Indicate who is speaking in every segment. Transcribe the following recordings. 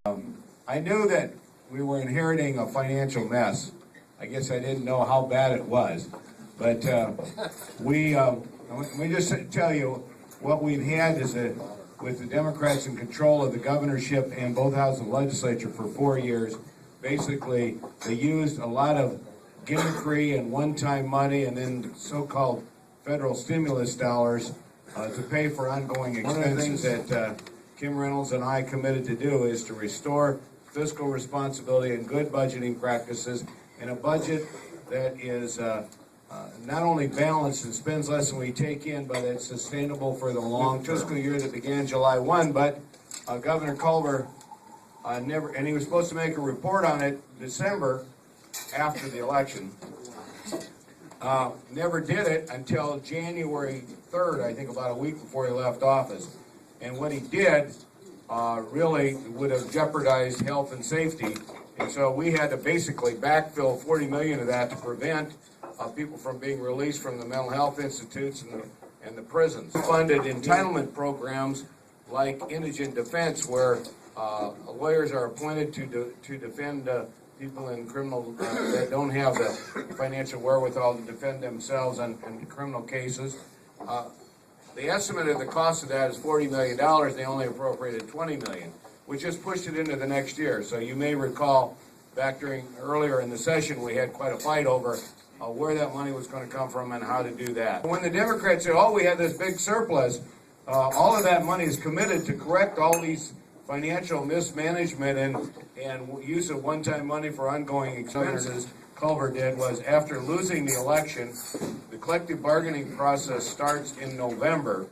Speaker 1: I knew that we were inheriting a financial mess. I guess I didn't know how bad it was. But let me just tell you what we've had is that with the Democrats in control of the governorship and both houses of the legislature for 4 years, basically they used a lot of gimmickry and one-time money and then so-called federal stimulus dollars to pay for ongoing expenses. One of the things that Kim Reynolds and I committed to do is to restore fiscal responsibility and good budgeting practices in a budget that is not only balanced and spends less than we take in, but it's sustainable for the long fiscal year that began July 1. But Governor Culver never, and he was supposed to make a report on it December after the election. Never did it until January 3rd, I think about a week before he left office. And what he did really would have jeopardized health and safety. And so we had to basically backfill $40 million of that to prevent people from being released from the mental health institutes and the prisons. Funded entitlement programs like indigent defense, where lawyers are appointed to defend people in criminal that don't have the financial wherewithal to defend themselves in criminal cases. The estimate of the cost of that is $40 million. They only appropriated $20 million, which just pushed it into the next year. So you may recall back earlier in the session, we had quite a fight over where that money was going to come from and how to do that. When the Democrats said, oh, we had this big surplus, all of that money is committed to correct all these financial mismanagement and use of one-time money for ongoing expenses. Culver did was, after losing the election, the collective bargaining process starts in November,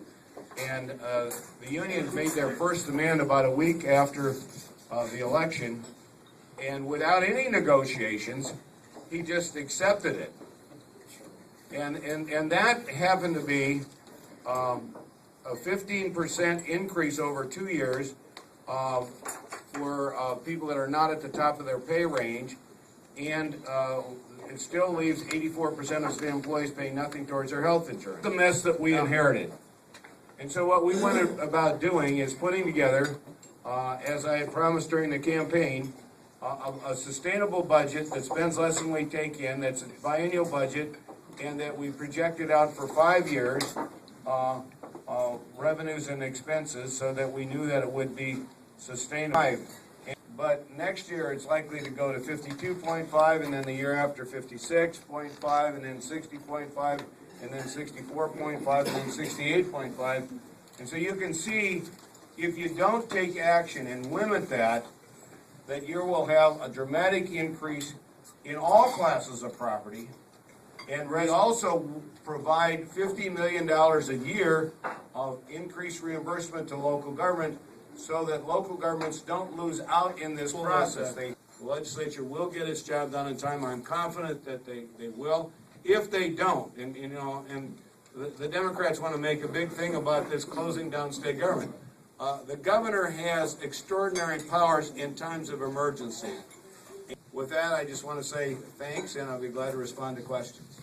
Speaker 1: and the unions made their first demand about a week after the election, and without any negotiations, he just accepted it. And that happened to be a 15% increase over 2 years for people that are not at the top of their pay range, and it still leaves 84% of state employees paying nothing towards their health insurance. The mess that we inherited. And so what we went about doing is putting together, as I had promised during the campaign, a sustainable budget that spends less than we take in, that's a biennial budget, and that we projected out for 5 years, revenues and expenses, so that we knew that it would be sustainable. But next year it's likely to go to 52.5, and then the year after 56.5, and then 60.5, and then 64.5, and then 68.5. And so you can see, if you don't take action and limit that you will have a dramatic increase in all classes of property, and also provide $50 million a year of increased reimbursement to local government, so that local governments don't lose out in this process. The legislature will get its job done in time. I'm confident that they will. If they don't, and the Democrats want to make a big thing about this closing down state government. The governor has extraordinary powers in times of emergency. With that, I just want to say thanks, and I'll be glad to respond to questions.